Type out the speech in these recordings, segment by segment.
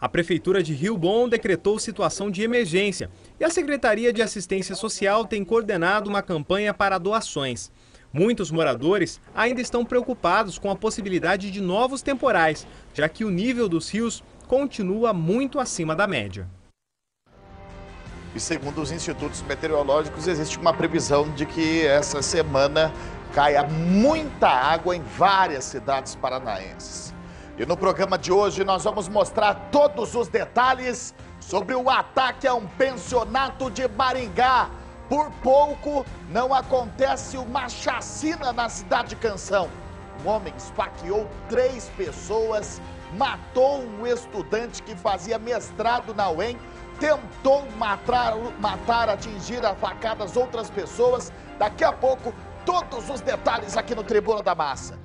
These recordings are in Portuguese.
A Prefeitura de Rio Bom decretou situação de emergência e a Secretaria de Assistência Social tem coordenado uma campanha para doações. Muitos moradores ainda estão preocupados com a possibilidade de novos temporais, já que o nível dos rios continua muito acima da média. E segundo os institutos meteorológicos, existe uma previsão de que essa semana caia muita água em várias cidades paranaenses. E no programa de hoje nós vamos mostrar todos os detalhes sobre o ataque a um pensionato de Maringá. Por pouco não acontece uma chacina na cidade de Canção. Um homem esfaqueou 3 pessoas, matou um estudante que fazia mestrado na UEM, tentou matar, atingir a facadas outras pessoas. Daqui a pouco, todos os detalhes aqui no Tribuna da Massa.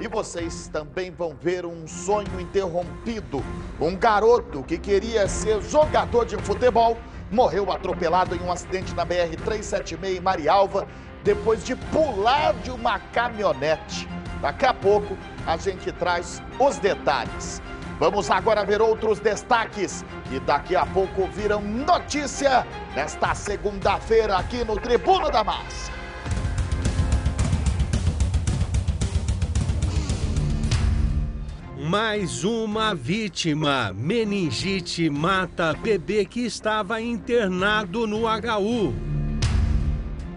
E vocês também vão ver um sonho interrompido. Um garoto que queria ser jogador de futebol morreu atropelado em um acidente na BR-376 em Marialva, depois de pular de uma caminhonete. Daqui a pouco a gente traz os detalhes. Vamos agora ver outros destaques que daqui a pouco viram notícia nesta segunda-feira aqui no Tribuna da Massa. Mais uma vítima. Meningite mata bebê que estava internado no HU.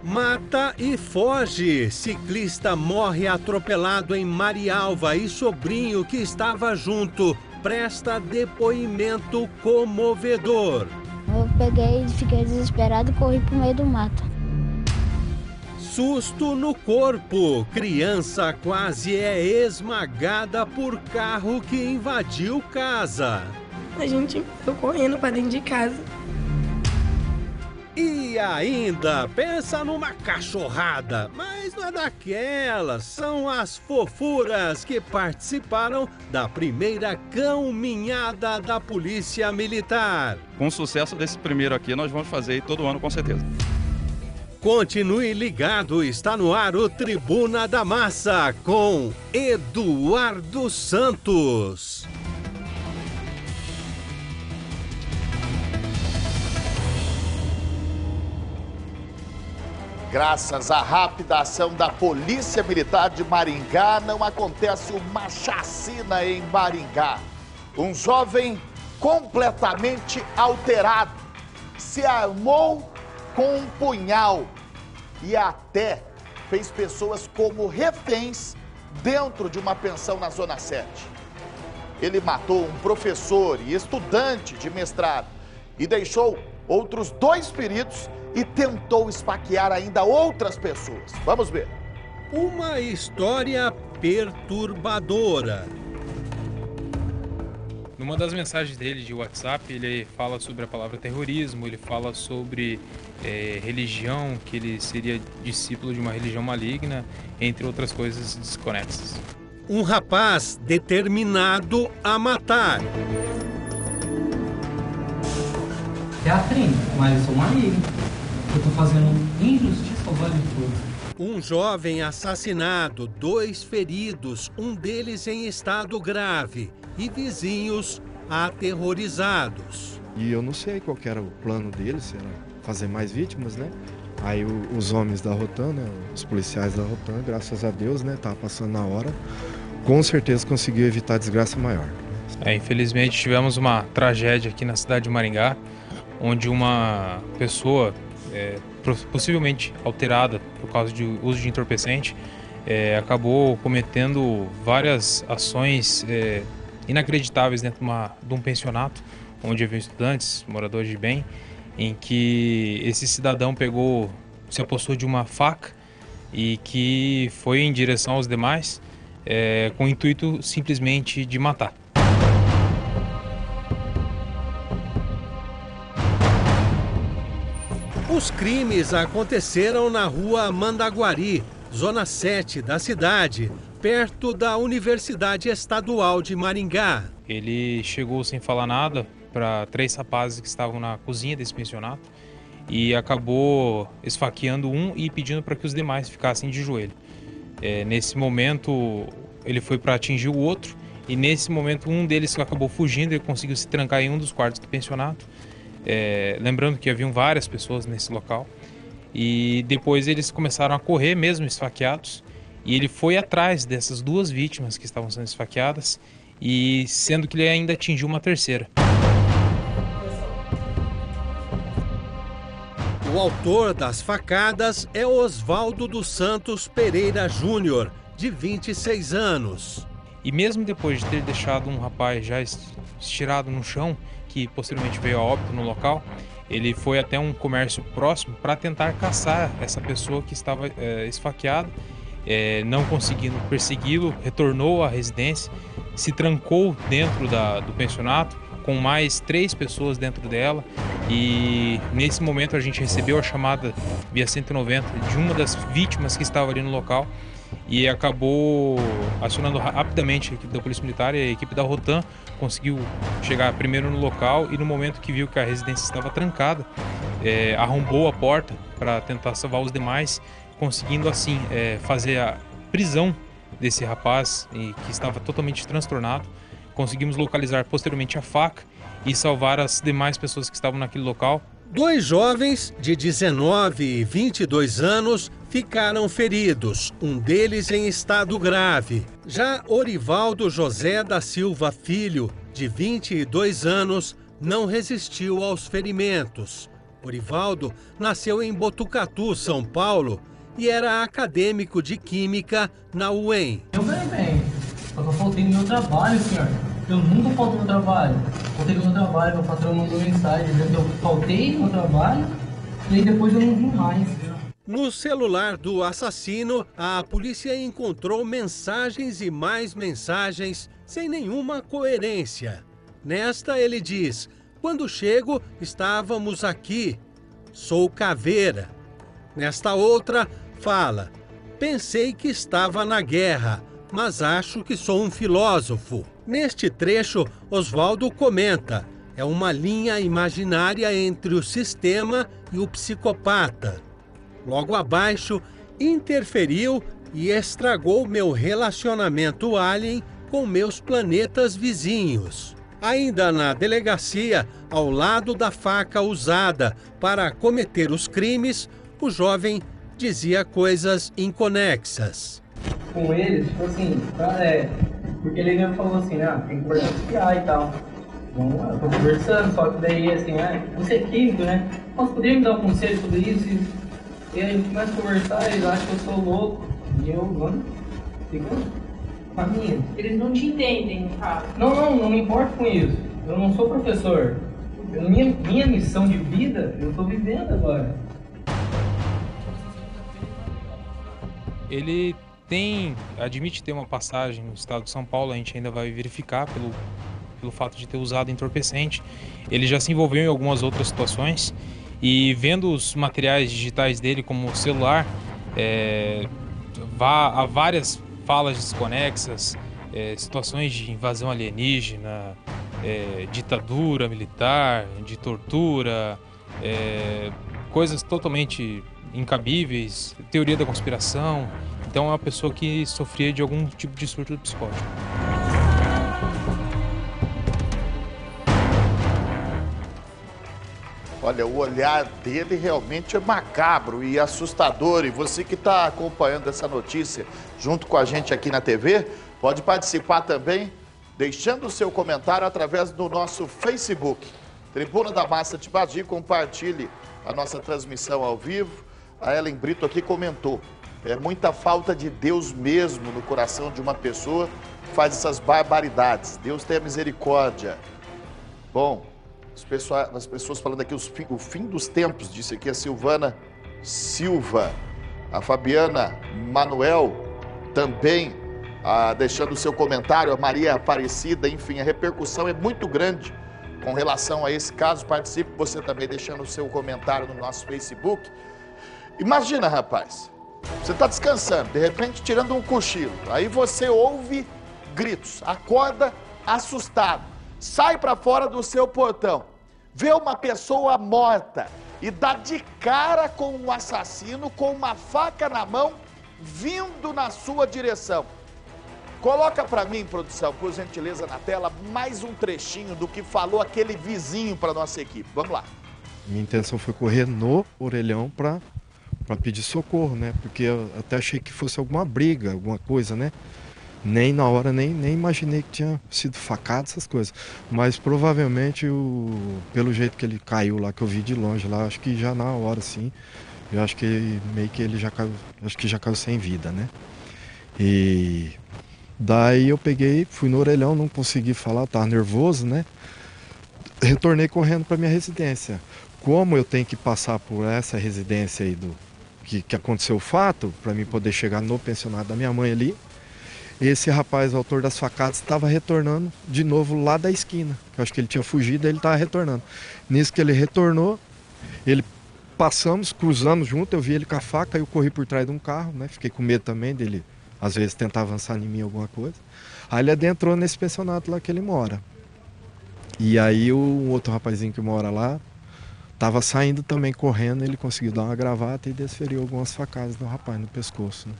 Mata e foge. Ciclista morre atropelado em Marialva e sobrinho que estava junto presta depoimento comovedor. Eu peguei e fiquei desesperado e corri pro meio do mato. Susto no corpo. Criança quase é esmagada por carro que invadiu casa. A gente foi correndo para dentro de casa. E ainda, pensa numa cachorrada, mas não é daquelas, são as fofuras que participaram da primeira caminhada da Polícia Militar. Com o sucesso desse primeiro aqui, nós vamos fazer todo ano com certeza. Continue ligado, está no ar o Tribuna da Massa com Eduardo Santos. Graças à rápida ação da Polícia Militar de Maringá, não acontece uma chacina em Maringá. Um jovem completamente alterado se armou com um punhal e até fez pessoas como reféns dentro de uma pensão na Zona 7. Ele matou um professor e estudante de mestrado e deixou outros 2 feridos e tentou esfaquear ainda outras pessoas. Vamos ver. Uma história perturbadora. Numa das mensagens dele de WhatsApp, ele fala sobre a palavra terrorismo, ele fala sobre religião, que ele seria discípulo de uma religião maligna, entre outras coisas desconexas. Um rapaz determinado a matar. Teatrinho, mas eu sou maligno. Eu tô fazendo injustiça ao vale todo. Um jovem assassinado, 2 feridos, um deles em estado grave e vizinhos aterrorizados. E eu não sei qual que era o plano deles, se era fazer mais vítimas, né? Aí os homens da Rotan, né, os policiais da Rotan, graças a Deus, né, tava passando na hora, com certeza conseguiu evitar desgraça maior. Infelizmente tivemos uma tragédia aqui na cidade de Maringá, onde uma pessoa possivelmente alterada por causa de uso de entorpecente acabou cometendo várias ações inacreditáveis dentro de um pensionato, onde havia estudantes, moradores de bem, em que esse cidadão se apossou de uma faca e que foi em direção aos demais com o intuito simplesmente de matar. Os crimes aconteceram na rua Mandaguari, zona 7 da cidade, perto da Universidade Estadual de Maringá. Ele chegou sem falar nada para 3 rapazes que estavam na cozinha desse pensionato e acabou esfaqueando um e pedindo para que os demais ficassem de joelho. Nesse momento, ele foi para atingir o outro E nesse momento um deles acabou fugindo e conseguiu se trancar em um dos quartos do pensionato. Lembrando que haviam várias pessoas nesse local. E depois eles começaram a correr, mesmo esfaqueados. E ele foi atrás dessas duas vítimas que estavam sendo esfaqueadas, e sendo que ele ainda atingiu uma terceira. O autor das facadas é Oswaldo dos Santos Pereira Júnior, de 26 anos. E mesmo depois de ter deixado um rapaz já estirado no chão, que posteriormente veio a óbito no local, ele foi até um comércio próximo para tentar caçar essa pessoa que estava esfaqueada. Não conseguindo persegui-lo, retornou à residência, se trancou dentro do pensionato, com mais 3 pessoas dentro dela, e nesse momento a gente recebeu a chamada via 190 de uma das vítimas que estava ali no local, e acabou acionando rapidamente a equipe da Polícia Militar, e a equipe da Rotan conseguiu chegar primeiro no local, e no momento que viu que a residência estava trancada, arrombou a porta para tentar salvar os demais, conseguindo assim fazer a prisão desse rapaz que estava totalmente transtornado. Conseguimos localizar posteriormente a faca e salvar as demais pessoas que estavam naquele local. 2 jovens de 19 e 22 anos ficaram feridos, um deles em estado grave. Já Orivaldo José da Silva Filho, de 22 anos, não resistiu aos ferimentos. Orivaldo nasceu em Botucatu, São Paulo, e era acadêmico de Química na UEM. Eu ganhei bem, só que eu faltei no meu trabalho, senhor. Eu nunca faltei no trabalho. Faltei no meu trabalho, meu patrão mandou mensagem dizendo que eu faltei no trabalho e aí depois eu não vim mais. No celular do assassino, a polícia encontrou mensagens e mais mensagens sem nenhuma coerência. Nesta ele diz: "Quando chego, estávamos aqui. Sou caveira." Nesta outra, fala: "Pensei que estava na guerra, mas acho que sou um filósofo." Neste trecho, Oswaldo comenta: é uma linha imaginária entre o sistema e o psicopata. Logo abaixo, interferiu e estragou meu relacionamento alien com meus planetas vizinhos. Ainda na delegacia, ao lado da faca usada para cometer os crimes, o jovem dizia coisas inconexas. Com eles, tipo assim, porque ele mesmo falou assim, tem que conversar com o PI e tal. Então, eu tô conversando, só que daí assim, você é químico, né? Mas poderia me dar um conselho sobre isso? E aí a gente começa a conversar, eles acham que eu sou louco. E eu, mano, fico com a minha. Eles não te entendem, no caso. Não me importo com isso. Eu não sou professor. Minha missão de vida, eu tô vivendo agora. Ele admite ter uma passagem no estado de São Paulo, a gente ainda vai verificar pelo fato de ter usado entorpecente. Ele já se envolveu em algumas outras situações e vendo os materiais digitais dele, como o celular, há várias falas desconexas, situações de invasão alienígena, ditadura militar, de tortura, coisas totalmente incabíveis, teoria da conspiração. Então é uma pessoa que sofria de algum tipo de surto psicótico. Olha, o olhar dele realmente é macabro e assustador. E você que está acompanhando essa notícia junto com a gente aqui na TV, pode participar também, deixando o seu comentário através do nosso Facebook. Tribuna da Massa de Badi, compartilhe a nossa transmissão ao vivo. A Ellen Brito aqui comentou: é muita falta de Deus mesmo no coração de uma pessoa que faz essas barbaridades. Deus tenha misericórdia. Bom, as pessoas falando aqui o fim dos tempos, disse aqui a Silvana Silva. A Fabiana Manuel também deixando o seu comentário, a Maria Aparecida. Enfim, a repercussão é muito grande com relação a esse caso. Participe você também deixando o seu comentário no nosso Facebook. Imagina, rapaz, você está descansando, de repente tirando um cochilo, aí você ouve gritos, acorda assustado, sai para fora do seu portão, vê uma pessoa morta e dá de cara com um assassino com uma faca na mão vindo na sua direção. Coloca para mim, produção, por gentileza, na tela, mais um trechinho do que falou aquele vizinho para nossa equipe. Vamos lá. Minha intenção foi correr no orelhão para pedir socorro, né? Porque eu até achei que fosse alguma briga, alguma coisa, né? Nem na hora, nem imaginei que tinha sido facada, essas coisas. Mas provavelmente, pelo jeito que ele caiu lá, que eu vi de longe lá, acho que já na hora, sim, eu acho que meio que ele já caiu, acho que já caiu sem vida, né? E daí eu peguei, fui no orelhão, não consegui falar, estava nervoso, né? Retornei correndo para minha residência. Como eu tenho que passar por essa residência aí que aconteceu o fato, para mim poder chegar no pensionato da minha mãe ali, esse rapaz, o autor das facadas, estava retornando de novo lá da esquina. Eu acho que ele tinha fugido, ele estava retornando. Nisso que ele retornou, passamos, cruzamos junto, eu vi ele com a faca, eu corri por trás de um carro, né? Fiquei com medo também dele, às vezes, tentar avançar em mim alguma coisa. Aí ele adentrou nesse pensionato lá que ele mora. E aí o outro rapazinho que mora lá, estava saindo também correndo, ele conseguiu dar uma gravata e desferiu algumas facadas no rapaz, no pescoço, né?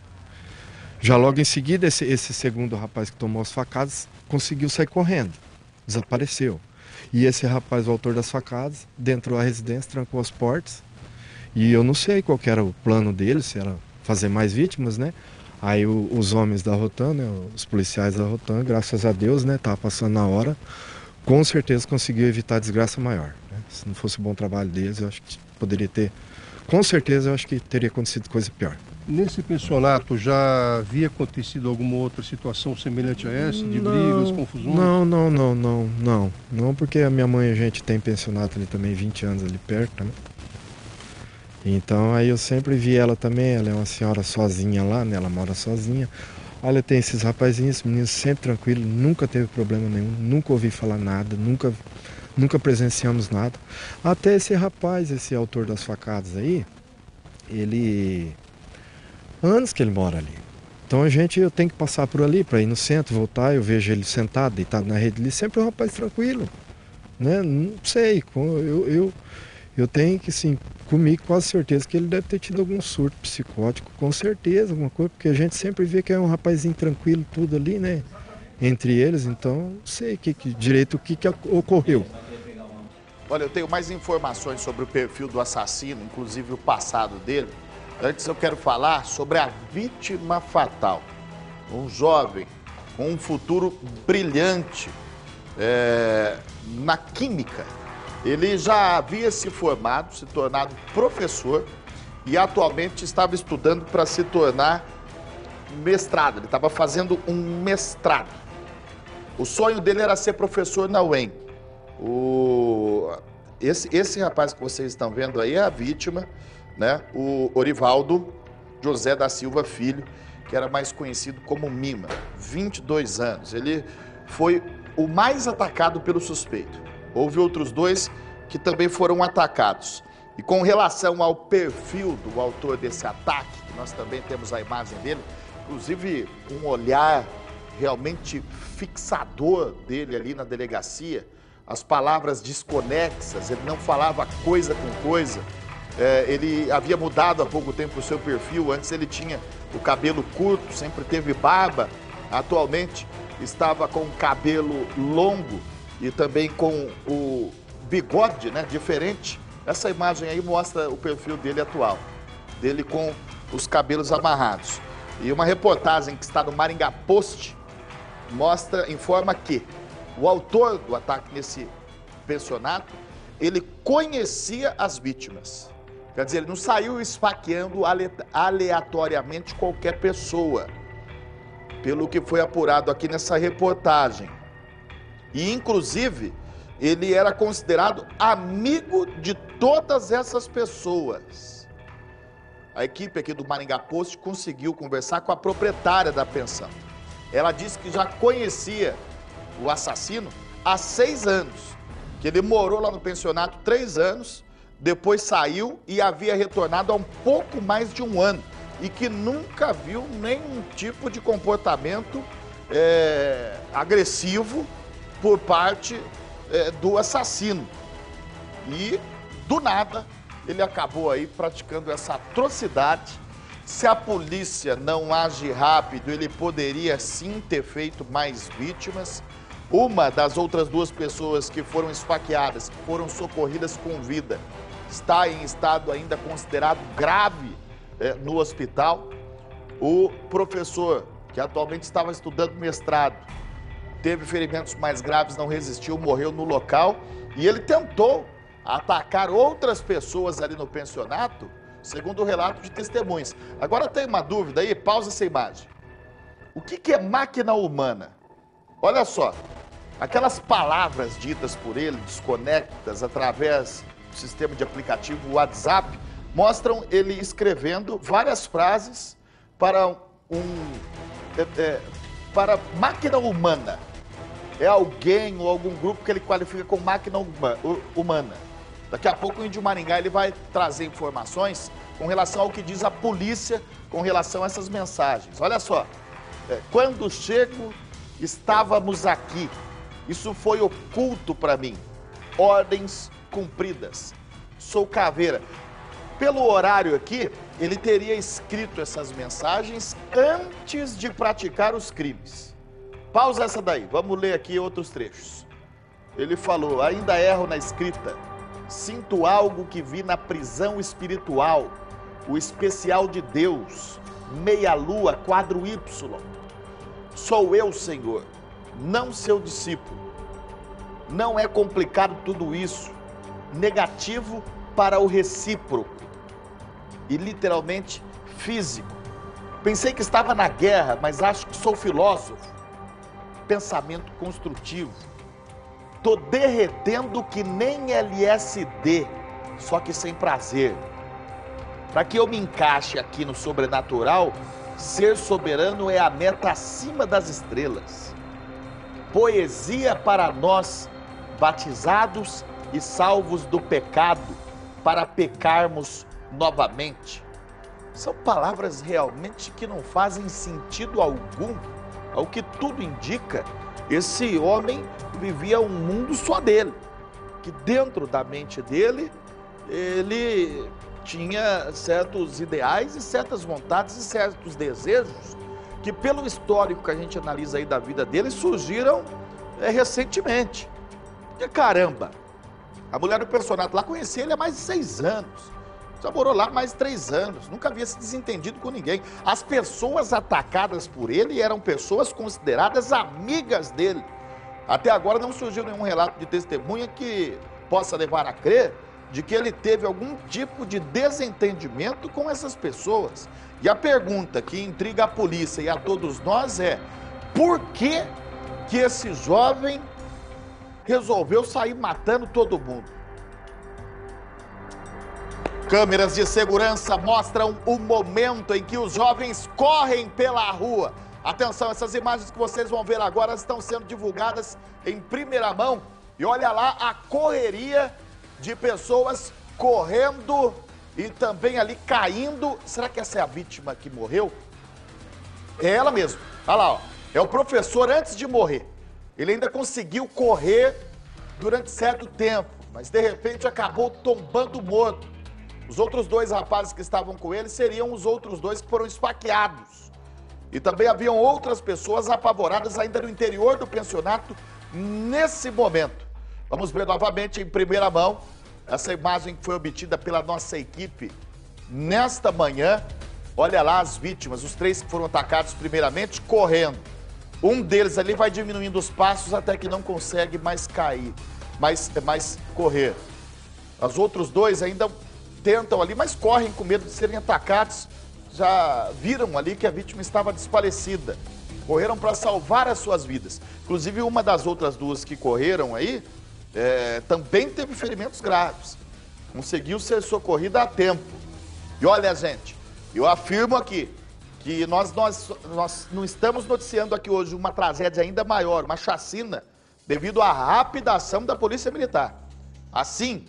Já logo em seguida, esse segundo rapaz que tomou as facadas conseguiu sair correndo, desapareceu. E esse rapaz, o autor das facadas, adentrou a residência, trancou as portas. E eu não sei qual que era o plano dele, se era fazer mais vítimas, né? Aí os homens da Rotan, né, os policiais da Rotan, graças a Deus, né, tava passando na hora, com certeza conseguiu evitar desgraça maior, né? Se não fosse o bom trabalho deles, eu acho que poderia ter, com certeza eu acho que teria acontecido coisa pior. Nesse pensionato já havia acontecido alguma outra situação semelhante a essa, de brigas, confusões? Não, porque a minha mãe, a gente tem pensionato ali também, 20 anos ali perto, né? Então aí eu sempre vi ela também, ela é uma senhora sozinha lá, né? Ela mora sozinha. Olha, tem esses rapazinhos, meninos sempre tranquilos, nunca teve problema nenhum, nunca ouvi falar nada, nunca presenciamos nada. Até esse rapaz, esse autor das facadas aí, ele... anos que ele mora ali. Então eu tenho que passar por ali para ir no centro, voltar, eu vejo ele sentado, deitado na rede ali, sempre um rapaz tranquilo, né? Não sei, eu tenho que, sim, comigo quase certeza que ele deve ter tido algum surto psicótico, com certeza, alguma coisa, porque a gente sempre vê que é um rapazinho tranquilo, tudo ali, né? Entre eles, então, não sei direito o que ocorreu. Olha, eu tenho mais informações sobre o perfil do assassino, inclusive o passado dele. Antes eu quero falar sobre a vítima fatal. Um jovem com um futuro brilhante na química. Ele já havia se formado, se tornado professor e atualmente estava estudando para se tornar mestrado. Ele estava fazendo um mestrado. O sonho dele era ser professor na UEM. Esse rapaz que vocês estão vendo aí é a vítima, né? O Orivaldo José da Silva Filho, que era mais conhecido como Mima, 22 anos. Ele foi o mais atacado pelo suspeito. Houve outros dois que também foram atacados. E com relação ao perfil do autor desse ataque, nós também temos a imagem dele, inclusive um olhar realmente fixador dele ali na delegacia, as palavras desconexas, ele não falava coisa com coisa. Ele havia mudado há pouco tempo o seu perfil, antes ele tinha o cabelo curto, sempre teve barba, atualmente estava com o cabelo longo e também com o bigode, né, diferente. Essa imagem aí mostra o perfil dele atual, dele com os cabelos amarrados. E uma reportagem que está no Maringá Post informa que o autor do ataque nesse pensionato, ele conhecia as vítimas. Quer dizer, ele não saiu esfaqueando aleatoriamente qualquer pessoa, pelo que foi apurado aqui nessa reportagem. E, inclusive, ele era considerado amigo de todas essas pessoas. A equipe aqui do Maringá Post conseguiu conversar com a proprietária da pensão. Ela disse que já conhecia o assassino há 6 anos, que ele morou lá no pensionato 3 anos, depois saiu e havia retornado há um pouco mais de 1 ano e que nunca viu nenhum tipo de comportamento agressivo por parte do assassino. E, do nada, ele acabou aí praticando essa atrocidade Se a polícia não age rápido, ele poderia sim ter feito mais vítimas. Uma das outras 2 pessoas que foram esfaqueadas, que foram socorridas com vida, está em estado ainda considerado grave no hospital. O professor, que atualmente estava estudando mestrado, teve ferimentos mais graves, não resistiu, morreu no local. E ele tentou atacar outras pessoas ali no pensionato, segundo o relato de testemunhas. Agora tem uma dúvida aí, pausa essa imagem. O que é máquina humana? Olha só, aquelas palavras ditas por ele, desconectas através do sistema de aplicativo WhatsApp, mostram ele escrevendo várias frases para para máquina humana. É alguém ou algum grupo que ele qualifica como máquina humana. Daqui a pouco o Índio Maringá ele vai trazer informações com relação ao que diz a polícia com relação a essas mensagens. Olha só, quando chego, estávamos aqui. Isso foi oculto para mim. Ordens cumpridas. Sou caveira. Pelo horário aqui, ele teria escrito essas mensagens antes de praticar os crimes. Pausa essa daí, vamos ler aqui outros trechos. Ele falou, ainda erro na escrita. Sinto algo que vi na prisão espiritual, o especial de Deus, meia lua, quadro Y. Sou eu, Senhor, não seu discípulo. Não é complicado tudo isso. Negativo para o recíproco e literalmente físico. Pensei que estava na guerra, mas acho que sou filósofo. Pensamento construtivo. Tô derretendo que nem LSD, só que sem prazer. Para que eu me encaixe aqui no sobrenatural, ser soberano é a meta acima das estrelas. Poesia para nós, batizados e salvos do pecado, para pecarmos novamente. São palavras realmente que não fazem sentido algum. Ao que tudo indica, esse homem vivia um mundo só dele, que dentro da mente dele, ele tinha certos ideais e certas vontades e certos desejos, que pelo histórico que a gente analisa aí da vida dele, surgiram recentemente. E caramba, a mulher do pensionato lá conhecia ele há mais de 6 anos. Já morou lá mais de 3 anos, nunca havia se desentendido com ninguém. As pessoas atacadas por ele eram pessoas consideradas amigas dele. Até agora não surgiu nenhum relato de testemunha que possa levar a crer de que ele teve algum tipo de desentendimento com essas pessoas. E a pergunta que intriga a polícia e a todos nós é: por que esse jovem resolveu sair matando todo mundo? Câmeras de segurança mostram o momento em que os jovens correm pela rua. Atenção, essas imagens que vocês vão ver agora estão sendo divulgadas em primeira mão. E olha lá a correria de pessoas correndo e também ali caindo. Será que essa é a vítima que morreu? É ela mesmo. Olha lá, ó. É o professor antes de morrer. Ele ainda conseguiu correr durante certo tempo, mas de repente acabou tombando morto. Os outros 2 rapazes que estavam com ele seriam os outros 2 que foram esfaqueados. E também haviam outras pessoas apavoradas ainda no interior do pensionato nesse momento. Vamos ver novamente em primeira mão essa imagem que foi obtida pela nossa equipe nesta manhã. Olha lá as vítimas, os 3 que foram atacados primeiramente, correndo. Um deles ali vai diminuindo os passos até que não consegue mais cair, mais correr. Os outros 2 ainda tentam ali, mas correm com medo de serem atacados. Já viram ali que a vítima estava desfalecida. Correram para salvar as suas vidas. Inclusive, uma das outras 2 que correram aí também teve ferimentos graves. Conseguiu ser socorrida a tempo. E olha, gente, eu afirmo aqui que nós não estamos noticiando aqui hoje uma tragédia ainda maior, uma chacina, devido à rápida ação da Polícia Militar. Assim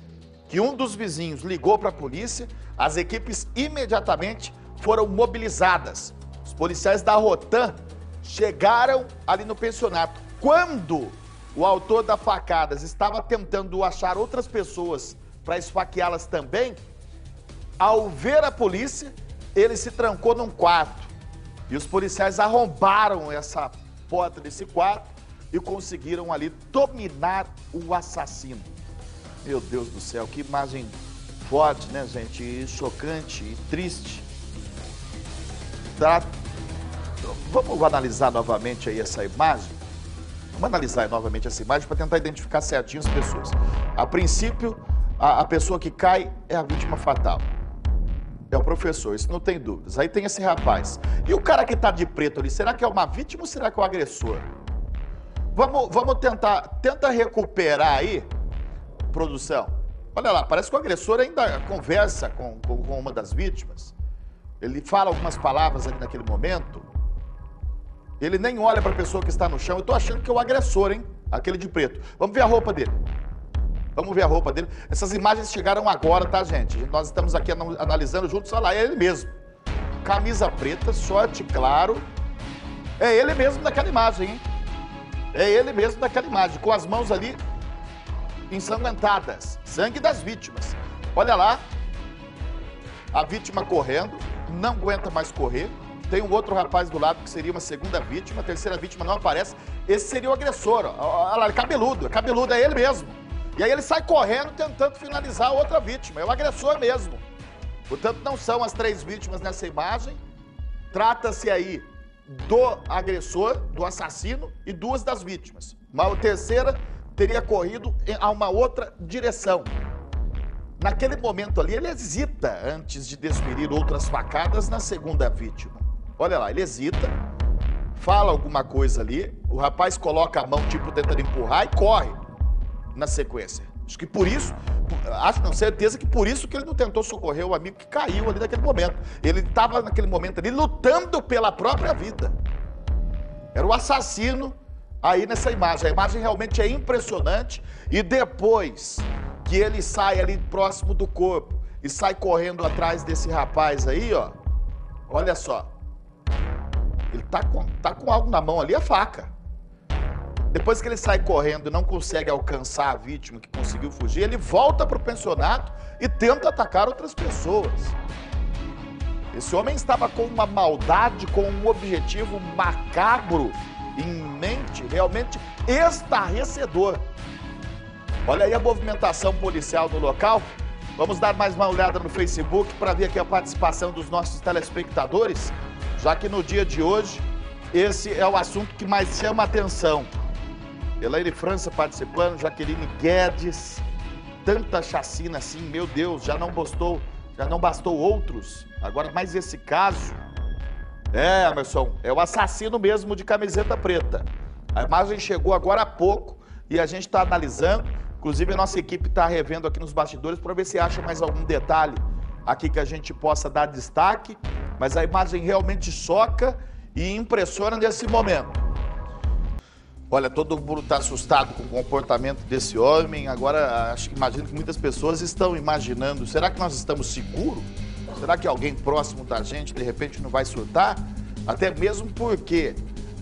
que um dos vizinhos ligou para a polícia, as equipes imediatamente foram mobilizadas. Os policiais da Rotan chegaram ali no pensionato. Quando o autor das facadas estava tentando achar outras pessoas para esfaqueá-las também, ao ver a polícia, ele se trancou num quarto. E os policiais arrombaram essa porta desse quarto e conseguiram ali dominar o assassino. Meu Deus do céu, que imagem forte, né, gente? E chocante e triste. Vamos analisar novamente aí essa imagem? Vamos analisar novamente essa imagem para tentar identificar certinho as pessoas. A princípio, a pessoa que cai é a vítima fatal. É o professor, isso não tem dúvidas. Aí tem esse rapaz. E o cara que tá de preto ali, será que é uma vítima ou será que é o agressor? Vamos tentar recuperar aí, produção. Olha lá, parece que o agressor ainda conversa com uma das vítimas. Ele fala algumas palavras ali naquele momento. Ele nem olha para a pessoa que está no chão. Eu tô achando que é o agressor, hein? Aquele de preto. Vamos ver a roupa dele. Vamos ver a roupa dele. Essas imagens chegaram agora, tá, gente? Nós estamos aqui analisando juntos. Olha lá, é ele mesmo. Camisa preta, short claro. É ele mesmo naquela imagem, hein? É ele mesmo naquela imagem, com as mãos ali ensanguentadas. Sangue das vítimas. Olha lá. A vítima correndo. Não aguenta mais correr. Tem um outro rapaz do lado que seria uma segunda vítima. A terceira vítima não aparece. Esse seria o agressor. Olha lá, cabeludo, é ele mesmo. E aí ele sai correndo tentando finalizar a outra vítima. É o agressor mesmo. Portanto, não são as 3 vítimas nessa imagem. Trata-se aí do agressor, do assassino e 2 das vítimas. Mas a terceira teria corrido a uma outra direção. Naquele momento ali, ele hesita antes de desferir outras facadas na segunda vítima. Olha lá, ele hesita, fala alguma coisa ali, o rapaz coloca a mão tipo tentando empurrar e corre na sequência. Acho que por isso, acho com certeza que por isso que ele não tentou socorrer o amigo que caiu ali naquele momento. Ele estava naquele momento ali lutando pela própria vida. Era o assassino aí nessa imagem. A imagem realmente é impressionante e depois que ele sai ali próximo do corpo e sai correndo atrás desse rapaz aí, ó, olha só. Ele tá com algo na mão ali, a faca. Depois que ele sai correndo e não consegue alcançar a vítima que conseguiu fugir, ele volta para o pensionato e tenta atacar outras pessoas. Esse homem estava com uma maldade, com um objetivo macabro em mente, realmente estarrecedor. Olha aí a movimentação policial no local. Vamos dar mais uma olhada no Facebook para ver aqui a participação dos nossos telespectadores, já que no dia de hoje esse é o assunto que mais chama a atenção. Elaine França participando, Jaqueline Guedes, tanta chacina assim, meu Deus, já não bastou outros, agora mais esse caso. É, Emerson, é o assassino mesmo de camiseta preta. A imagem chegou agora há pouco e a gente está analisando, inclusive a nossa equipe está revendo aqui nos bastidores para ver se acha mais algum detalhe aqui que a gente possa dar destaque, mas a imagem realmente choca e impressiona nesse momento. Olha, todo mundo está assustado com o comportamento desse homem. Agora, imagino que muitas pessoas estão imaginando, será que nós estamos seguros? Será que alguém próximo da gente, de repente, não vai surtar? Até mesmo porque,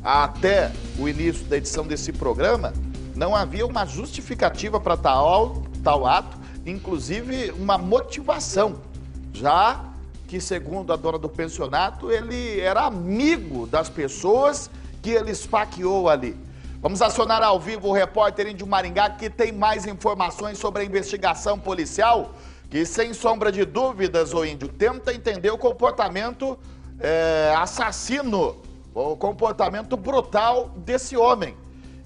até o início da edição desse programa, não havia uma justificativa para tal ato, inclusive uma motivação, já que, segundo a dona do pensionato, ele era amigo das pessoas que ele esfaqueou ali. Vamos acionar ao vivo o repórter Índio Maringá, que tem mais informações sobre a investigação policial, que, sem sombra de dúvidas, o Índio, tenta entender o comportamento assassino, o comportamento brutal desse homem.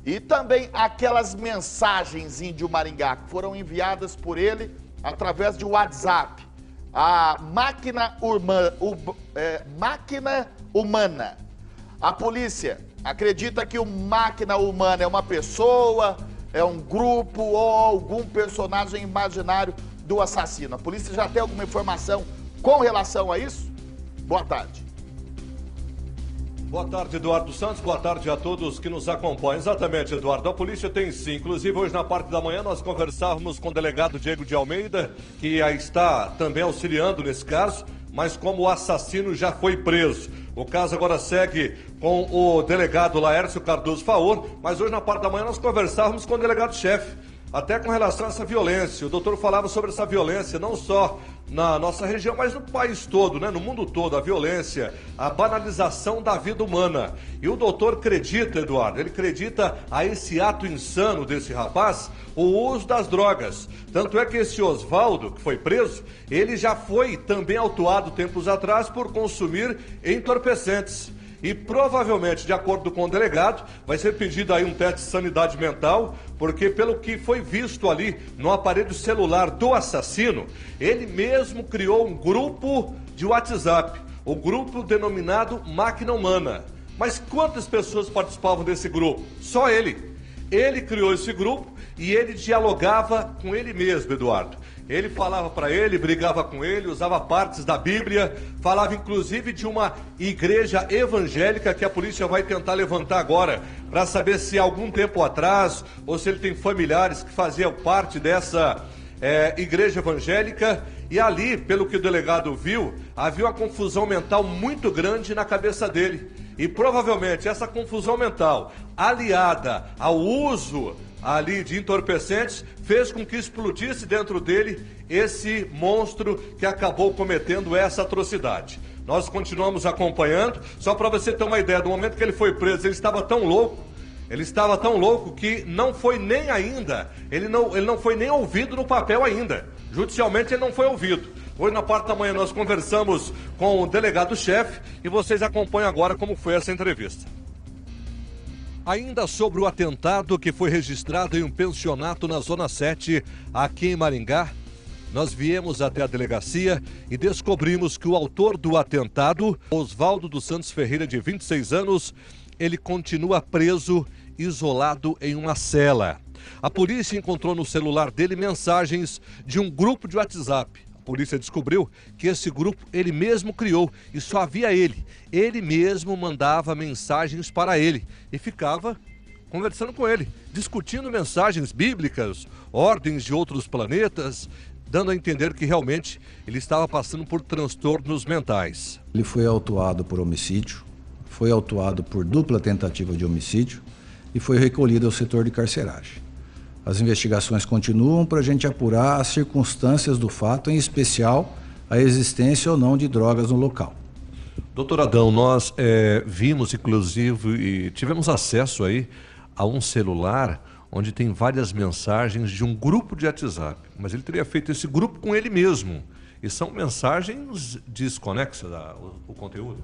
E também aquelas mensagens, Índio Maringá, que foram enviadas por ele através de WhatsApp. A máquina humana. A polícia acredita que o máquina humana é uma pessoa, é um grupo ou algum personagem imaginário do assassino. A polícia já tem alguma informação com relação a isso? Boa tarde. Boa tarde, Eduardo Santos. Boa tarde a todos que nos acompanham. Exatamente, Eduardo. A polícia tem sim. Inclusive, hoje na parte da manhã, nós conversávamos com o delegado Diego de Almeida, que aí está também auxiliando nesse caso, mas como o assassino já foi preso. O caso agora segue com o delegado Laércio Cardoso Faor, mas hoje na parte da manhã nós conversávamos com o delegado-chefe. até com relação a essa violência. O doutor falava sobre essa violência, não só na nossa região, mas no país todo, né? No mundo todo, a violência, a banalização da vida humana. E o doutor acredita, Eduardo, ele acredita a esse ato insano desse rapaz, o uso das drogas. Tanto é que esse Oswaldo, que foi preso, ele já foi também autuado tempos atrás por consumir entorpecentes. E provavelmente, de acordo com o delegado, vai ser pedido aí um teste de sanidade mental, porque pelo que foi visto ali no aparelho celular do assassino, ele mesmo criou um grupo de WhatsApp, o grupo denominado Máquina Humana. Mas quantas pessoas participavam desse grupo? Só ele. Ele criou esse grupo e ele dialogava com ele mesmo, Eduardo. Ele falava para ele, brigava com ele, usava partes da Bíblia, falava inclusive de uma igreja evangélica que a polícia vai tentar levantar agora para saber se algum tempo atrás ou se ele tem familiares que faziam parte dessa igreja evangélica. E ali, pelo que o delegado viu, havia uma confusão mental muito grande na cabeça dele. E provavelmente essa confusão mental, aliada ao uso ali de entorpecentes, fez com que explodisse dentro dele esse monstro que acabou cometendo essa atrocidade. Nós continuamos acompanhando, só para você ter uma ideia, do momento que ele foi preso, ele estava tão louco que não foi nem ainda, ele não foi nem ouvido no papel ainda, judicialmente ele não foi ouvido. Hoje na parte da manhã nós conversamos com o delegado-chefe e vocês acompanham agora como foi essa entrevista. Ainda sobre o atentado que foi registrado em um pensionato na Zona 7, aqui em Maringá, nós viemos até a delegacia e descobrimos que o autor do atentado, Oswaldo dos Santos Ferreira, de 26 anos, ele continua preso, isolado em uma cela. A polícia encontrou no celular dele mensagens de um grupo de WhatsApp. A polícia descobriu que esse grupo ele mesmo criou e só havia ele. Ele mesmo mandava mensagens para ele e ficava conversando com ele, discutindo mensagens bíblicas, ordens de outros planetas, dando a entender que realmente ele estava passando por transtornos mentais. Ele foi autuado por homicídio, foi autuado por dupla tentativa de homicídio e foi recolhido ao setor de carceragem. As investigações continuam para a gente apurar as circunstâncias do fato, em especial a existência ou não de drogas no local. Doutor Adão, nós vimos inclusive e tivemos acesso aí a um celular onde tem várias mensagens de um grupo de WhatsApp, mas ele teria feito esse grupo com ele mesmo. E são mensagens desconexas o conteúdo?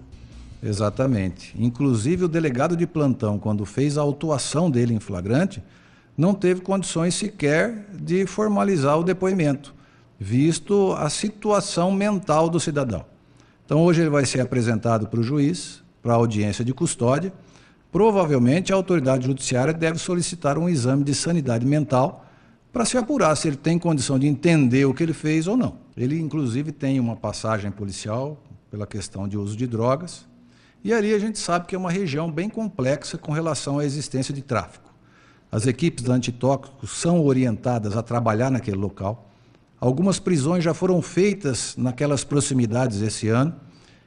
Exatamente. Inclusive o delegado de plantão, quando fez a autuação dele em flagrante, não teve condições sequer de formalizar o depoimento, visto a situação mental do cidadão. Então hoje ele vai ser apresentado para o juiz, para a audiência de custódia. Provavelmente a autoridade judiciária deve solicitar um exame de sanidade mental para se apurar se ele tem condição de entender o que ele fez ou não. Ele inclusive tem uma passagem policial pela questão de uso de drogas, e ali a gente sabe que é uma região bem complexa com relação à existência de tráfico. As equipes da antitóxicos são orientadas a trabalhar naquele local. Algumas prisões já foram feitas naquelas proximidades esse ano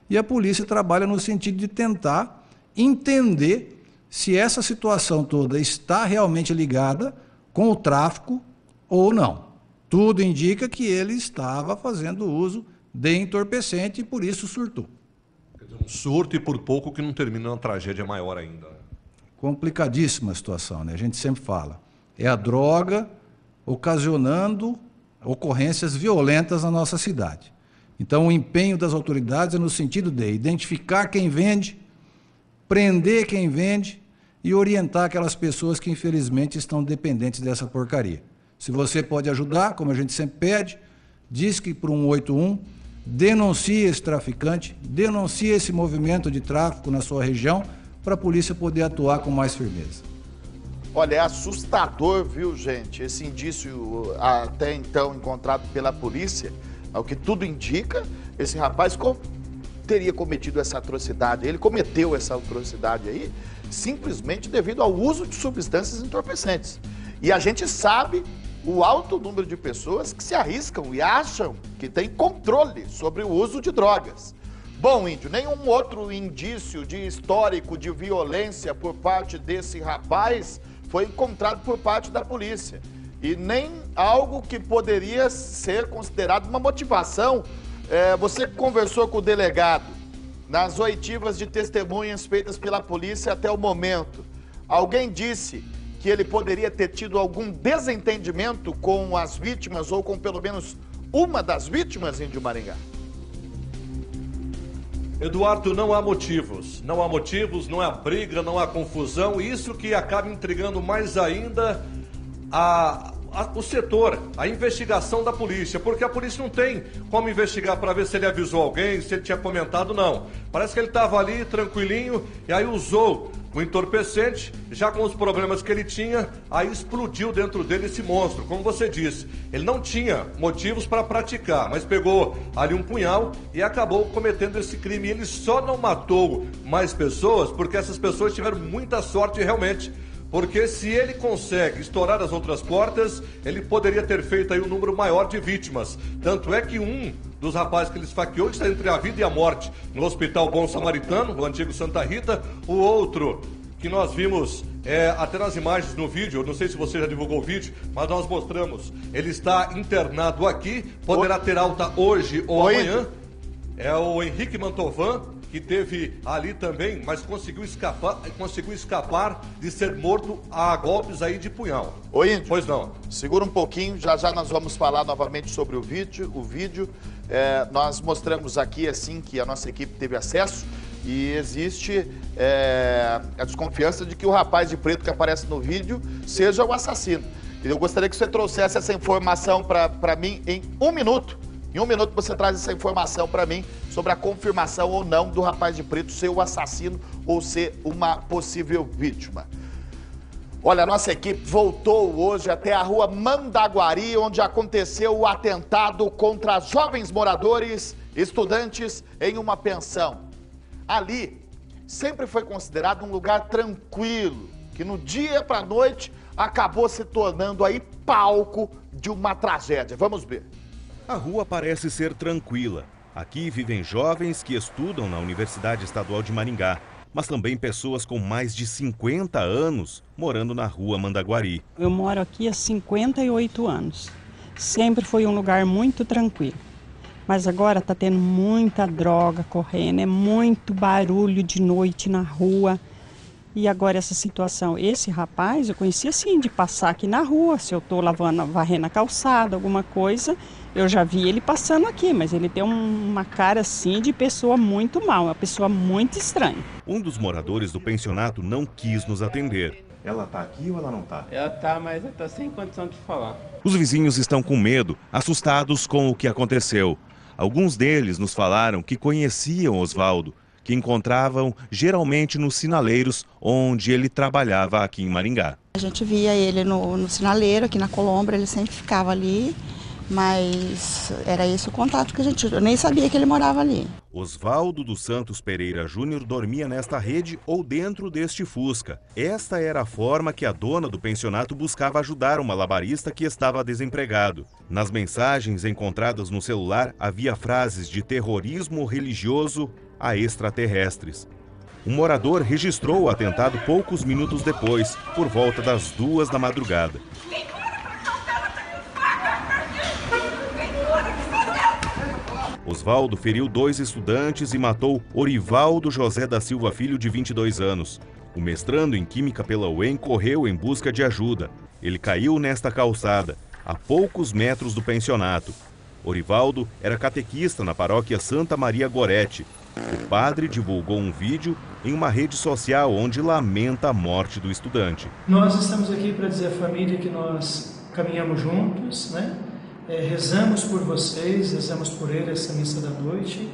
e a polícia trabalha no sentido de tentar entender se essa situação toda está realmente ligada com o tráfico ou não. Tudo indica que ele estava fazendo uso de entorpecente e por isso surtou. Quer dizer, um surto e por pouco que não termina uma tragédia maior ainda. Complicadíssima a situação, né? A gente sempre fala. É a droga ocasionando ocorrências violentas na nossa cidade. Então, o empenho das autoridades é no sentido de identificar quem vende, prender quem vende e orientar aquelas pessoas que, infelizmente, estão dependentes dessa porcaria. Se você pode ajudar, como a gente sempre pede, disque para o 181, denuncie esse traficante, denuncie esse movimento de tráfico na sua região, para a polícia poder atuar com mais firmeza. Olha, é assustador, viu, gente? Esse indício até então encontrado pela polícia, ao que tudo indica, esse rapaz teria cometido essa atrocidade. Ele cometeu essa atrocidade aí simplesmente devido ao uso de substâncias entorpecentes. E a gente sabe o alto número de pessoas que se arriscam e acham que tem controle sobre o uso de drogas. Bom, Índio, nenhum outro indício de histórico de violência por parte desse rapaz foi encontrado por parte da polícia. e nem algo que poderia ser considerado uma motivação. Você conversou com o delegado nas oitivas de testemunhas feitas pela polícia até o momento. Alguém disse que ele poderia ter tido algum desentendimento com as vítimas ou com pelo menos uma das vítimas, Índio Maringá? Eduardo, não há motivos. Não há motivos, não há briga, não há confusão. Isso que acaba intrigando mais ainda o setor, a investigação da polícia, porque a polícia não tem como investigar para ver se ele avisou alguém, se ele tinha comentado, não. Parece que ele estava ali tranquilinho e aí usou o entorpecente, já com os problemas que ele tinha, aí explodiu dentro dele esse monstro. Como você disse, ele não tinha motivos para praticar, mas pegou ali um punhal e acabou cometendo esse crime. Ele só não matou mais pessoas porque essas pessoas tiveram muita sorte realmente. Porque se ele consegue estourar as outras portas, ele poderia ter feito aí um número maior de vítimas. Tanto é que um dos rapazes que ele esfaqueou está entre a vida e a morte no Hospital Bom Samaritano, no antigo Santa Rita. O outro, que nós vimos até nas imagens no vídeo, não sei se você já divulgou o vídeo, mas nós mostramos. Ele está internado aqui, poderá ter alta hoje ou amanhã. É o Henrique Mantovan, que teve ali também, mas conseguiu escapar de ser morto a golpes aí de punhal. Ô Índio, pois não. Segura um pouquinho, já nós vamos falar novamente sobre o vídeo. Nós mostramos aqui, assim, que a nossa equipe teve acesso e existe a desconfiança de que o rapaz de preto que aparece no vídeo seja o assassino. Eu gostaria que você trouxesse essa informação para mim em 1 minuto. Em 1 minuto você traz essa informação para mim sobre a confirmação ou não do rapaz de preto ser o assassino ou ser uma possível vítima. Olha, a nossa equipe voltou hoje até a rua Mandaguari, onde aconteceu o atentado contra jovens moradores, estudantes em uma pensão. Ali sempre foi considerado um lugar tranquilo, que no dia para a noite acabou se tornando aí palco de uma tragédia. Vamos ver. A rua parece ser tranquila. Aqui vivem jovens que estudam na Universidade Estadual de Maringá, mas também pessoas com mais de 50 anos morando na rua Mandaguari. Eu moro aqui há 58 anos. Sempre foi um lugar muito tranquilo. Mas agora está tendo muita droga correndo, é muito barulho de noite na rua. E agora essa situação, esse rapaz, eu conheci assim, de passar aqui na rua, se eu estou varrendo a calçada, alguma coisa, eu já vi ele passando aqui, mas ele tem uma cara assim de pessoa muito mal, uma pessoa muito estranha. Um dos moradores do pensionato não quis nos atender. Ela tá aqui ou ela não tá? Ela tá, mas ela tá sem condição de falar. Os vizinhos estão com medo, assustados com o que aconteceu. Alguns deles nos falaram que conheciam Osvaldo, que encontravam geralmente nos sinaleiros onde ele trabalhava aqui em Maringá. A gente via ele no sinaleiro, aqui na Colombra, ele sempre ficava ali, mas era esse o contato que eu nem sabia que ele morava ali. Osvaldo dos Santos Pereira Júnior dormia nesta rede ou dentro deste Fusca. Esta era a forma que a dona do pensionato buscava ajudar um malabarista que estava desempregado. Nas mensagens encontradas no celular havia frases de terrorismo religioso a extraterrestres. Um morador registrou o atentado poucos minutos depois, por volta das 2 da madrugada. Osvaldo feriu 2 estudantes e matou Orivaldo José da Silva Filho, de 22 anos. O mestrando em Química pela UEM correu em busca de ajuda. Ele caiu nesta calçada, a poucos metros do pensionato. Orivaldo era catequista na paróquia Santa Maria Gorete. O padre divulgou um vídeo em uma rede social onde lamenta a morte do estudante. Nós estamos aqui para dizer à família que nós caminhamos juntos, né? Rezamos por vocês, rezamos por ele essa missa da noite.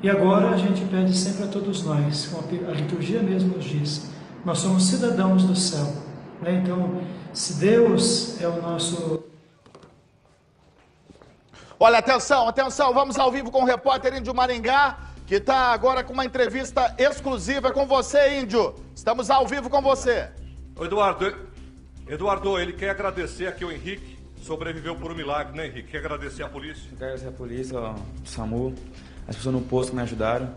E agora a gente pede sempre a todos nós, como a liturgia mesmo nos diz, nós somos cidadãos do céu, né? Então, se Deus é o nosso... Olha, atenção, vamos ao vivo com o repórter Índio Maringá, que está agora com uma entrevista exclusiva com você, Índio. Estamos ao vivo com você. Eduardo, ele quer agradecer aqui ao Henrique, sobreviveu por um milagre, né, Henrique? Quer agradecer à polícia? Quero agradecer à polícia, ao SAMU, as pessoas no posto que me ajudaram.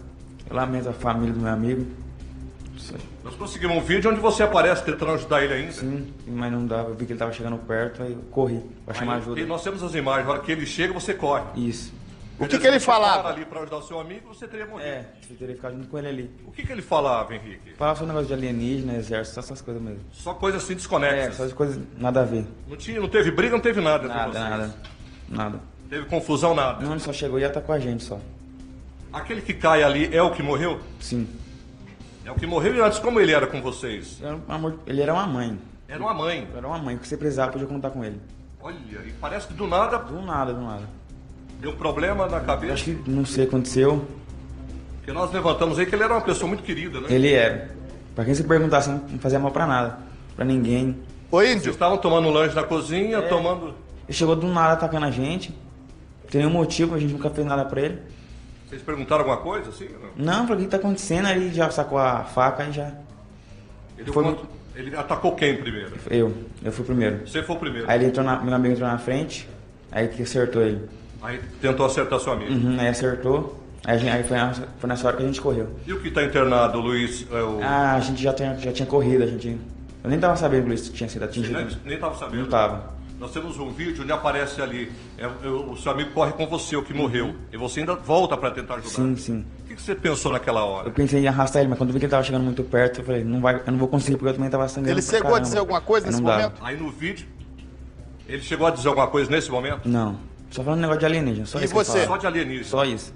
Eu lamento a família do meu amigo. Nós conseguimos um vídeo onde você aparece tentando ajudar ele ainda. Sim, mas não dava. Eu vi que ele tava chegando perto, aí eu corri pra chamar ajuda. E nós temos as imagens, na hora que ele chega, você corre. Isso. O que ele falava? ali pra ajudar o seu amigo, você teria morrido. É, você teria ficado junto com ele ali. O que ele falava, Henrique? Falava só um negócio de alienígena, exército, só essas coisas mesmo. Só coisas assim desconexas. É, só coisas nada a ver. Não teve briga, não teve nada entre vocês? Nada. Teve confusão, nada? Não, ele só chegou e ia estar com a gente só. Aquele que cai ali é o que morreu? Sim. É o que morreu. E antes, como ele era com vocês? Ele era uma mãe. Era uma mãe? Era uma mãe, o que você precisava, podia contar com ele. Olha, e parece que do nada... Do nada. Deu problema na cabeça? Acho que, não sei, aconteceu. Porque nós levantamos aí que ele era uma pessoa muito querida, né? Ele era. Pra quem se perguntasse, não fazia mal pra nada. Pra ninguém. Ô, Índio. Vocês estavam tomando lanche na cozinha, tomando... Ele chegou do nada atacando a gente. Não tem nenhum motivo, a gente nunca fez nada pra ele. Vocês perguntaram alguma coisa, assim? Não, pra que tá acontecendo? Aí ele já sacou a faca e já... Ele atacou quem primeiro? Eu fui primeiro. Você foi o primeiro? Aí meu amigo entrou na frente, aí que acertou ele. Aí tentou acertar seu amigo? Aí acertou, aí foi nessa hora que a gente correu. E o que tá internado, Luiz? A gente já tinha corrido, eu nem tava sabendo que o Luiz tinha sido atingido. Nem tava sabendo? Não tava. Nós temos um vídeo onde aparece ali, o seu amigo corre com você, o que morreu, e você ainda volta para tentar ajudar. Sim. O que você pensou naquela hora? Eu pensei em arrastar ele, mas quando vi que ele tava chegando muito perto, eu falei, eu não vou conseguir, porque eu também tava sangrando. Ele chegou a dizer alguma coisa nesse momento? Aí no vídeo, ele chegou a dizer alguma coisa nesse momento? Não, só falando um negócio de alienígena, só isso. E você? Só de alienígena? Só isso.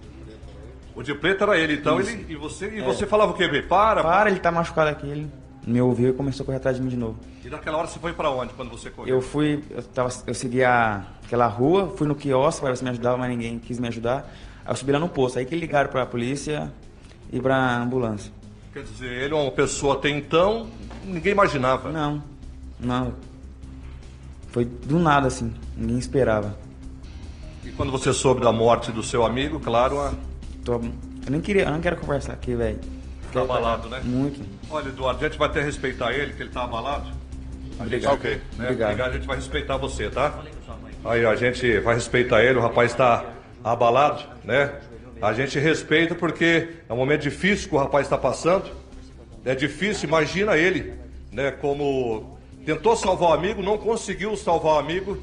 O de preto era ele, então, e você falava o quê? Para, ele tá machucado aqui, ele me ouviu e começou a correr atrás de mim de novo. E naquela hora você foi pra onde, quando você correu? Eu segui aquela rua, fui no quiosque para ver se me ajudava, mas ninguém quis me ajudar. Aí eu subi lá no posto, aí que ligaram pra polícia e pra ambulância. Quer dizer, ele é uma pessoa até então, ninguém imaginava. Não. Foi do nada, assim, ninguém esperava. E quando você soube da morte do seu amigo, claro... Eu não quero conversar aqui, velho. Tá abalado, né? Muito. Olha, Eduardo, a gente vai até respeitar ele, que ele tá abalado. Obrigado. Ok. Né? Obrigado. A gente vai respeitar você, tá? Aí, a gente vai respeitar ele, o rapaz tá abalado, né? A gente respeita porque é um momento difícil que o rapaz está passando. É difícil, imagina ele, né? Como tentou salvar o amigo, não conseguiu salvar o amigo.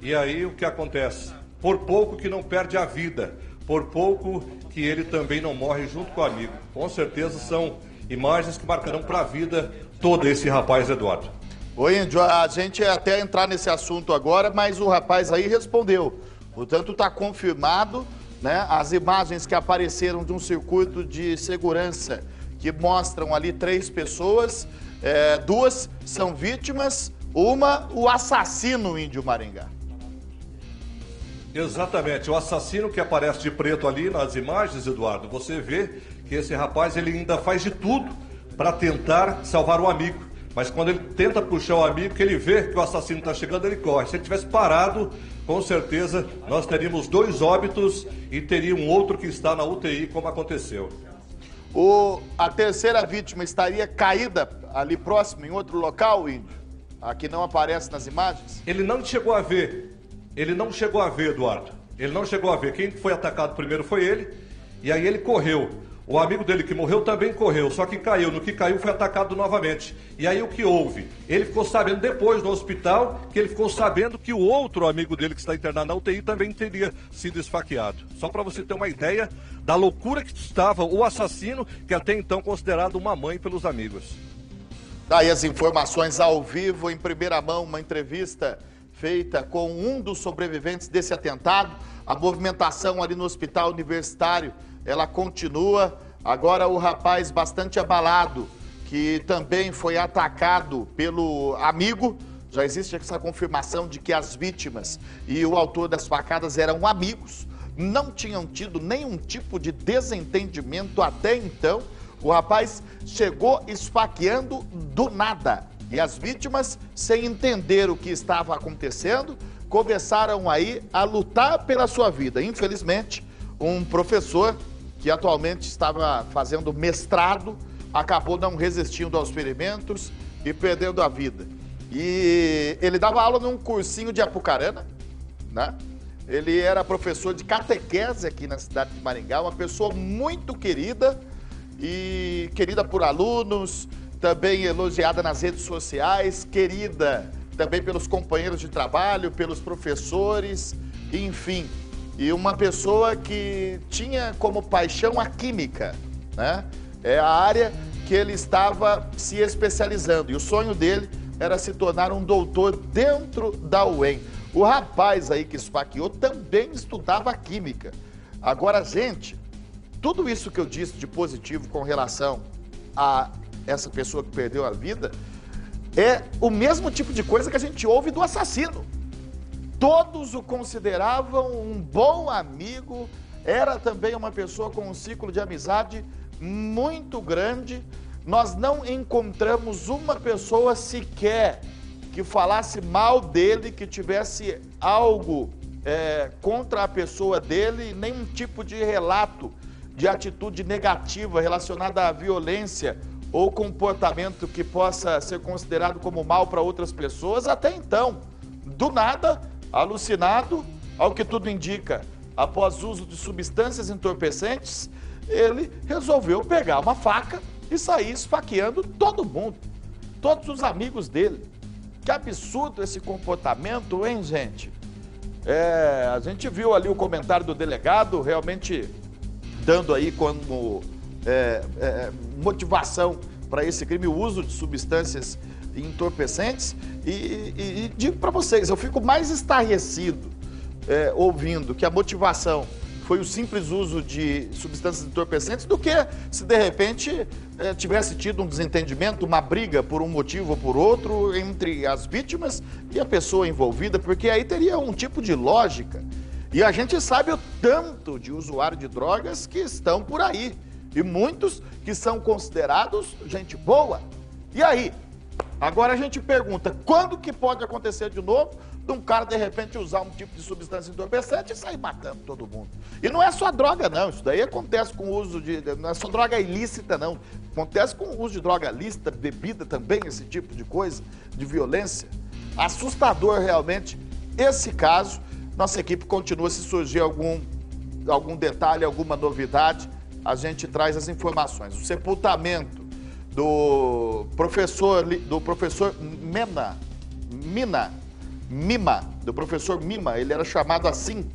E aí o que acontece? Por pouco que não perde a vida, por pouco que ele também não morre junto com o amigo. Com certeza são imagens que marcarão para a vida todo esse rapaz, Eduardo. Oi, Índio, a gente ia até entrar nesse assunto agora, mas o rapaz aí respondeu. Portanto, está confirmado, né, as imagens que apareceram de um circuito de segurança que mostram ali 3 pessoas, 2 são vítimas, uma o assassino, Índio Maringá. Exatamente, o assassino que aparece de preto ali nas imagens, Eduardo, você vê que esse rapaz ele ainda faz de tudo para tentar salvar o amigo. Mas quando ele tenta puxar o amigo, que ele vê que o assassino está chegando, ele corre. Se ele tivesse parado, com certeza nós teríamos 2 óbitos e teria um outro que está na UTI, como aconteceu. A terceira vítima estaria caída ali próximo, em outro local, Índio? Aqui não aparece nas imagens? Ele não chegou a ver. Ele não chegou a ver, Eduardo. Ele não chegou a ver. Quem foi atacado primeiro foi ele. E aí ele correu. O amigo dele que morreu também correu, só que caiu. No que caiu foi atacado novamente. E aí o que houve? Ele ficou sabendo depois no hospital, que ele ficou sabendo que o outro amigo dele que está internado na UTI também teria sido esfaqueado. Só para você ter uma ideia da loucura que estava o assassino, que até então considerado uma mãe pelos amigos. Daí as informações ao vivo, em primeira mão, uma entrevista feita com um dos sobreviventes desse atentado. A movimentação ali no hospital universitário, ela continua. Agora o rapaz bastante abalado, que também foi atacado pelo amigo. Já existe essa confirmação de que as vítimas e o autor das facadas eram amigos. Não tinham tido nenhum tipo de desentendimento até então. O rapaz chegou esfaqueando do nada. E as vítimas, sem entender o que estava acontecendo, começaram aí a lutar pela sua vida. Infelizmente, um professor que atualmente estava fazendo mestrado acabou não resistindo aos ferimentos e perdendo a vida. E ele dava aula num cursinho de Apucarana, né? Ele era professor de catequese aqui na cidade de Maringá, uma pessoa muito querida. e querida por alunos, também elogiada nas redes sociais, querida também pelos companheiros de trabalho, pelos professores, enfim. E uma pessoa que tinha como paixão a química, né? É a área que ele estava se especializando. E o sonho dele era se tornar um doutor dentro da UEM. O rapaz aí que esfaqueou também estudava química. Agora, gente, tudo isso que eu disse de positivo com relação a essa pessoa que perdeu a vida é o mesmo tipo de coisa que a gente ouve do assassino. Todos o consideravam um bom amigo, era também uma pessoa com um ciclo de amizade muito grande. Nós não encontramos uma pessoa sequer que falasse mal dele, que tivesse algo contra a pessoa dele, nenhum tipo de relato de atitude negativa relacionada à violência ou comportamento que possa ser considerado como mal para outras pessoas. Até então, do nada, alucinado, ao que tudo indica, após uso de substâncias entorpecentes, ele resolveu pegar uma faca e sair esfaqueando todo mundo, todos os amigos dele. Que absurdo esse comportamento, hein, gente? A gente viu ali o comentário do delegado, realmente dando aí como motivação para esse crime o uso de substâncias entorpecentes. E digo para vocês, eu fico mais estarrecido ouvindo que a motivação foi o simples uso de substâncias entorpecentes do que se de repente tivesse tido um desentendimento, uma briga por um motivo ou por outro entre as vítimas e a pessoa envolvida, porque aí teria um tipo de lógica. E a gente sabe o tanto de usuário de drogas que estão por aí, e muitos que são considerados gente boa. E aí? Agora a gente pergunta, quando que pode acontecer de novo de um cara, de repente, usar um tipo de substância entorpecente e sair matando todo mundo? E não é só droga, não. Isso daí acontece com o uso de... Não é só droga ilícita, não. Acontece com o uso de droga lícita, bebida também, esse tipo de coisa, de violência. Assustador, realmente, esse caso. Nossa equipe continua, se surgir algum detalhe, alguma novidade, a gente traz as informações. O sepultamento do professor Mima, ele era chamado assim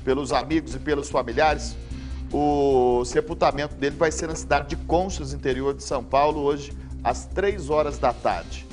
pelos amigos e pelos familiares. O sepultamento dele vai ser na cidade de Conchas, interior de São Paulo, hoje às 3 horas da tarde.